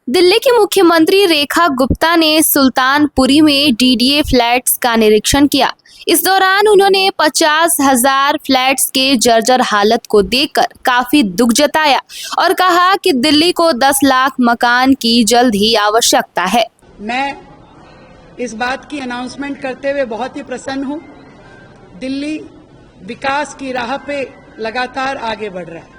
दिल्ली की मुख्यमंत्री रेखा गुप्ता ने सुल्तानपुरी में डीडीए फ्लैट्स का निरीक्षण किया। इस दौरान उन्होंने 50,000 फ्लैट्स के जर्जर हालत को देखकर काफी दुख जताया और कहा कि दिल्ली को 10 लाख मकान की जल्द ही आवश्यकता है। मैं इस बात की अनाउंसमेंट करते हुए बहुत ही प्रसन्न हूं। दिल्ली विकास की राह पे लगातार आगे बढ़ रहा है।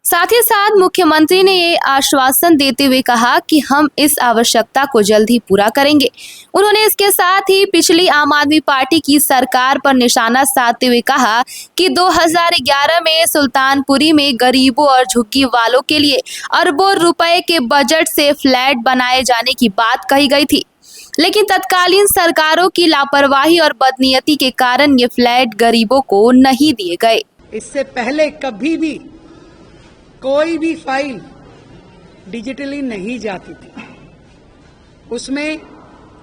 साथ ही साथ मुख्यमंत्री ने ये आश्वासन देते हुए कहा कि हम इस आवश्यकता को जल्द ही पूरा करेंगे। उन्होंने इसके साथ ही पिछली आम आदमी पार्टी की सरकार पर निशाना साधते हुए कहा कि 2011 में सुल्तानपुरी में गरीबों और झुग्गी वालों के लिए अरबों रुपए के बजट से फ्लैट बनाए जाने की बात कही गई थी, लेकिन तत्कालीन सरकारों की लापरवाही और बदनीयती के कारण ये फ्लैट गरीबों को नहीं दिए गए। इससे पहले कभी भी कोई भी फाइल डिजिटली नहीं जाती थी। उसमें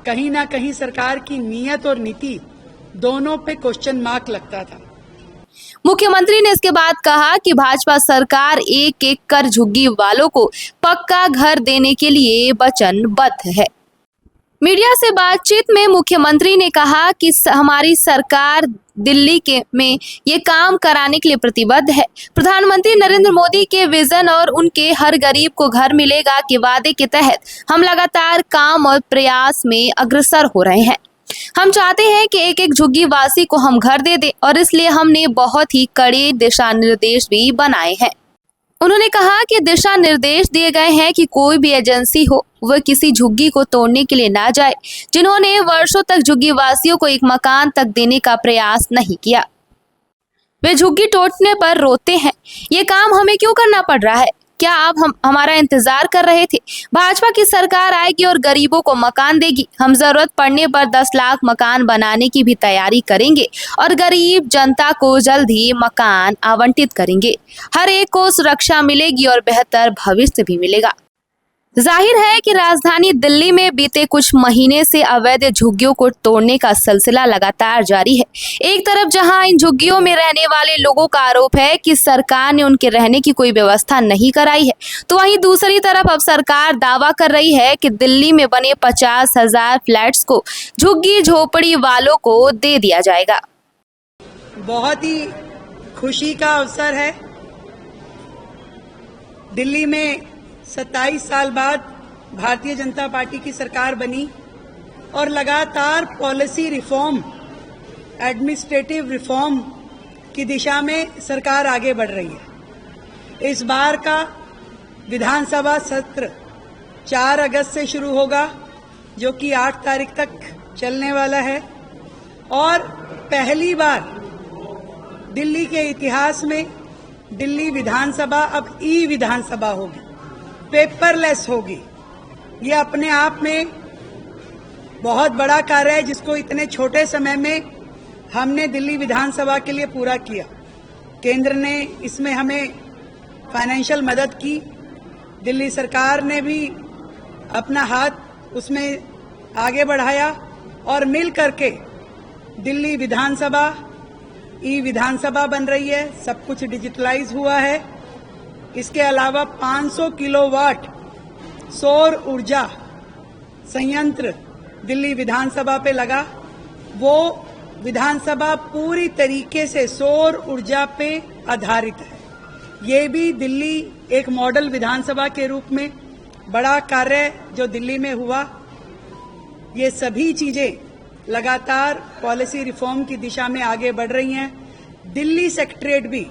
कहीं ना कहीं सरकार की नीयत और नीति दोनों पे क्वेश्चन मार्क लगता था। मुख्यमंत्री ने इसके बाद कहा कि भाजपा सरकार एक एक कर झुग्गी वालों को पक्का घर देने के लिए वचनबद्ध है। मीडिया से बातचीत में मुख्यमंत्री ने कहा कि हमारी सरकार दिल्ली में ये काम कराने के लिए प्रतिबद्ध है। प्रधानमंत्री नरेंद्र मोदी के विजन और उनके हर गरीब को घर मिलेगा के वादे के तहत हम लगातार काम और प्रयास में अग्रसर हो रहे हैं। हम चाहते हैं कि एक एक झुग्गी वासी को हम घर दे दें और इसलिए हमने बहुत ही कड़े दिशा निर्देश भी बनाए हैं। उन्होंने कहा कि दिशा निर्देश दिए गए हैं कि कोई भी एजेंसी हो वह किसी झुग्गी को तोड़ने के लिए ना जाए जिन्होंने वर्षों तक झुग्गी वासियों को एक मकान तक देने का प्रयास नहीं किया। वे झुग्गी तोड़ने पर रोते हैं। ये काम हमें क्यों करना पड़ रहा है? क्या आप हमारा इंतजार कर रहे थे? भाजपा की सरकार आएगी और गरीबों को मकान देगी। हम जरूरत पड़ने पर 10 लाख मकान बनाने की भी तैयारी करेंगे और गरीब जनता को जल्द ही मकान आवंटित करेंगे। हर एक को सुरक्षा मिलेगी और बेहतर भविष्य भी मिलेगा। जाहिर है कि राजधानी दिल्ली में बीते कुछ महीने से अवैध झुग्गियों को तोड़ने का सिलसिला लगातार जारी है। एक तरफ जहां इन झुग्गियों में रहने वाले लोगों का आरोप है कि सरकार ने उनके रहने की कोई व्यवस्था नहीं कराई है, तो वहीं दूसरी तरफ अब सरकार दावा कर रही है कि दिल्ली में बने 50,000 फ्लैट्स को झुग्गी झोपड़ी वालों को दे दिया जाएगा। बहुत ही खुशी का अवसर है। दिल्ली में 27 साल बाद भारतीय जनता पार्टी की सरकार बनी और लगातार पॉलिसी रिफॉर्म, एडमिनिस्ट्रेटिव रिफॉर्म की दिशा में सरकार आगे बढ़ रही है। इस बार का विधानसभा सत्र 4 अगस्त से शुरू होगा, जो कि 8 तारीख तक चलने वाला है और पहली बार दिल्ली के इतिहास में दिल्ली विधानसभा अब ई विधानसभा होगी, पेपरलेस होगी। ये अपने आप में बहुत बड़ा कार्य है जिसको इतने छोटे समय में हमने दिल्ली विधानसभा के लिए पूरा किया। केंद्र ने इसमें हमें फाइनेंशियल मदद की, दिल्ली सरकार ने भी अपना हाथ उसमें आगे बढ़ाया और मिल करके दिल्ली विधानसभा ई विधानसभा बन रही है। सब कुछ डिजिटलाइज हुआ है। इसके अलावा 500 किलोवाट सौर ऊर्जा संयंत्र दिल्ली विधानसभा पे लगा। वो विधानसभा पूरी तरीके से सौर ऊर्जा पे आधारित है। ये भी दिल्ली एक मॉडल विधानसभा के रूप में बड़ा कार्य जो दिल्ली में हुआ। ये सभी चीजें लगातार पॉलिसी रिफॉर्म की दिशा में आगे बढ़ रही हैं। दिल्ली सेक्रेटेरिएट भी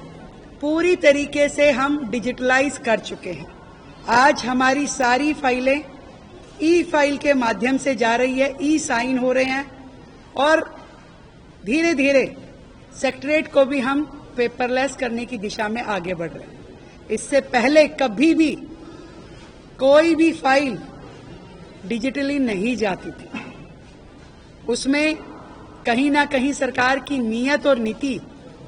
पूरी तरीके से हम डिजिटलाइज कर चुके हैं। आज हमारी सारी फाइलें ई फाइल के माध्यम से जा रही है, ई साइन हो रहे हैं और धीरे धीरे सेक्रेटेरिएट को भी हम पेपरलेस करने की दिशा में आगे बढ़ रहे हैं। इससे पहले कभी भी कोई भी फाइल डिजिटली नहीं जाती थी। उसमें कहीं ना कहीं सरकार की नीयत और नीति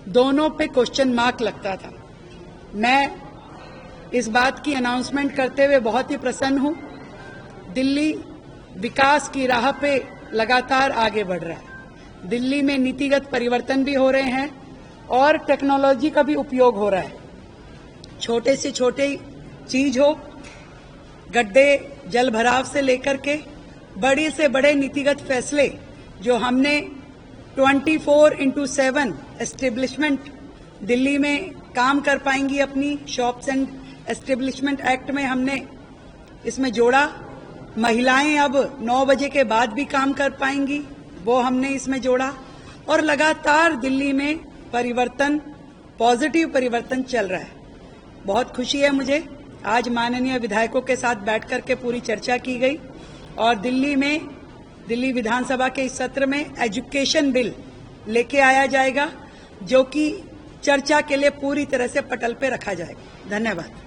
दोनों पे क्वेश्चन मार्क लगता था। मैं इस बात की अनाउंसमेंट करते हुए बहुत ही प्रसन्न हूं। दिल्ली विकास की राह पे लगातार आगे बढ़ रहा है। दिल्ली में नीतिगत परिवर्तन भी हो रहे हैं और टेक्नोलॉजी का भी उपयोग हो रहा है। छोटे से छोटे चीज हो, गड्ढे जल भराव से लेकर के बड़े से बड़े नीतिगत फैसले जो हमने 24/7 एस्टेब्लिशमेंट दिल्ली में काम कर पाएंगी अपनी शॉप्स एंड एस्टेब्लिशमेंट एक्ट में हमने इसमें जोड़ा। महिलाएं अब 9 बजे के बाद भी काम कर पाएंगी, वो हमने इसमें जोड़ा। और लगातार दिल्ली में परिवर्तन, पॉजिटिव परिवर्तन चल रहा है। बहुत खुशी है मुझे, आज माननीय विधायकों के साथ बैठ करके पूरी चर्चा की गई और दिल्ली विधानसभा के इस सत्र में एजुकेशन बिल लेके आया जाएगा, जो कि चर्चा के लिए पूरी तरह से पटल पे रखा जाएगा। धन्यवाद।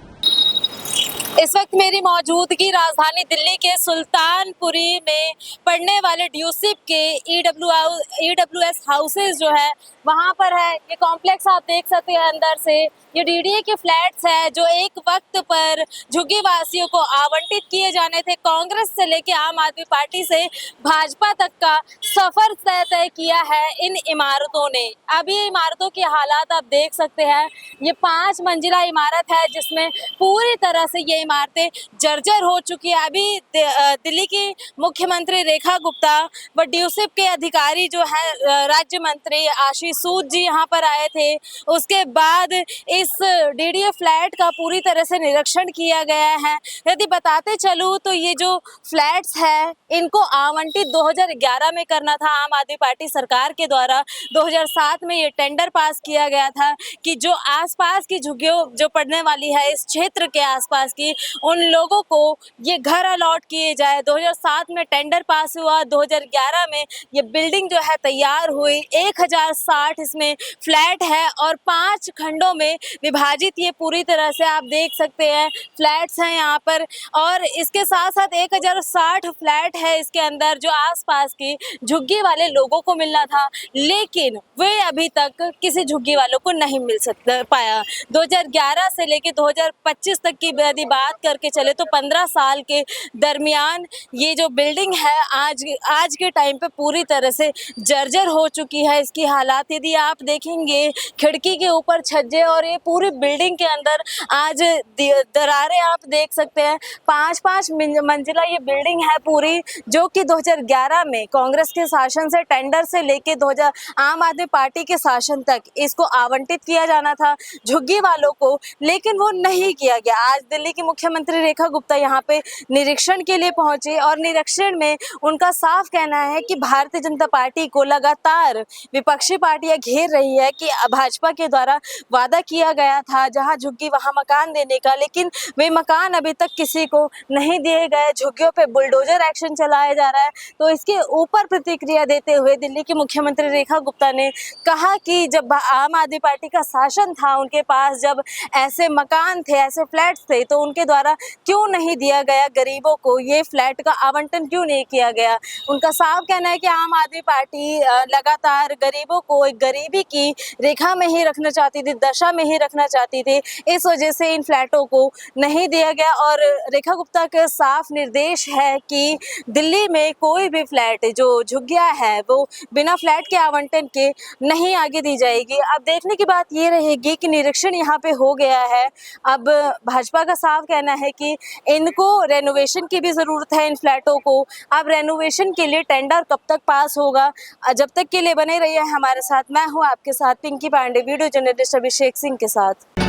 इस वक्त मेरी मौजूदगी राजधानी दिल्ली के सुल्तानपुरी में पढ़ने वाले ड्यूसिप के ईडब्ल्यूएस हाउसेज जो है वहां पर है। ये कॉम्प्लेक्स आप देख सकते हैं अंदर से। ये डीडीए के फ्लैट्स है जो एक वक्त पर झुग्गी वासियों को आवंटित किए जाने थे। कांग्रेस से लेके आम आदमी पार्टी से भाजपा तक का सफर तय किया है इन इमारतों ने। अब ये इमारतों के हालात आप देख सकते हैं। ये 5 मंजिला इमारत है जिसमें पूरी तरह से ये इमारतें जर्जर हो चुकी है। अभी दिल्ली की मुख्यमंत्री रेखा गुप्ता व ड्यूसिप के अधिकारी जो है राज्य मंत्री आशीष सूद जी यहाँ पर आए थे। उसके बाद इस डीडीए फ्लैट का पूरी तरह से निरीक्षण किया गया है। यदि बताते चलूँ तो ये जो फ्लैट्स है इनको आवंटित 2011 में करना था आम आदमी पार्टी सरकार के द्वारा। 2007 में ये टेंडर पास किया गया था कि जो आसपास की झुग्गियों जो पड़ने वाली है इस क्षेत्र के आसपास की, उन लोगों को ये घर अलॉट किए जाए। 2007 में टेंडर पास हुआ, 2011 में ये बिल्डिंग जो है तैयार हुई। 1060 इसमें फ्लैट है और 5 खंडों में विभाजित ये पूरी तरह से आप देख सकते हैं फ्लैट्स हैं यहाँ पर। और इसके साथ साथ 1060 फ्लैट है इसके अंदर जो आसपास की झुग्गी वाले लोगों को मिलना था, लेकिन वे अभी तक किसी झुग्गी वालों को नहीं मिल पाया। 2011 से लेके 2025 तक की यदि बात करके चले तो 15 साल के दरमियान ये जो बिल्डिंग है आज के टाइम पे पूरी तरह से जर्जर हो चुकी है। इसकी हालात यदि आप देखेंगे, खिड़की के ऊपर छज्जे और ये पूरी बिल्डिंग के अंदर आज दरारें आप देख सकते हैं। 5-5 मंजिला ये बिल्डिंग है पूरी, जो कि 2011 में कांग्रेस के शासन से टेंडर से लेके 2000 आम आदमी पार्टी के शासन तक इसको आवंटित किया जाना था झुग्गी वालों को, लेकिन वो नहीं किया गया। आज दिल्ली की मुख्यमंत्री रेखा गुप्ता यहाँ पे निरीक्षण के लिए पहुंचे और निरीक्षण में उनका साफ कहना है कि भारतीय जनता पार्टी को लगातार विपक्षी पार्टियां घेर रही है कि भाजपा के द्वारा वादा किया गया था जहां झुग्गी वहां मकान देने का, लेकिन वे मकान अभी तक किसी को नहीं दिए गए। झुग्गियों पे बुलडोजर एक्शन चलाया जा रहा है। तो इसके ऊपर प्रतिक्रिया देते हुए दिल्ली की मुख्यमंत्री रेखा गुप्ता ने कहा कि जब आम आदमी पार्टी का शासन था, उनके पास जब ऐसे मकान थे, ऐसे फ्लैट्स थे, तो उनके द्वारा क्यों नहीं दिया गया गरीबों को, ये फ्लैट का आवंटन क्यों नहीं किया गया। उनका साफ कहना है कि आम आदमी पार्टी लगातार गरीबों को एक गरीबी की रेखा में ही रखना चाहती थी, दशा में ही रखना चाहती थी, इस वजह से इन फ्लैटों को नहीं दिया गया। और रेखा गुप्ता के साफ निर्देश है कि दिल्ली में कोई भी फ्लैट जो झुग्गियां है वो बिना फ्लैट के आवंटन के नहीं आगे दी जाएगी। अब देखने की बात ये रहेगी कि निरीक्षण यहाँ पे हो गया है। अब भाजपा का साफ कहना है कि इनको रेनोवेशन की भी ज़रूरत है इन फ्लैटों को। अब रेनोवेशन के लिए टेंडर कब तक पास होगा, जब तक के लिए बने रहिए हमारे साथ। मैं हूँ आपके साथ पिंकी पांडे, वीडियो जर्नलिस्ट अभिषेक सिंह के साथ।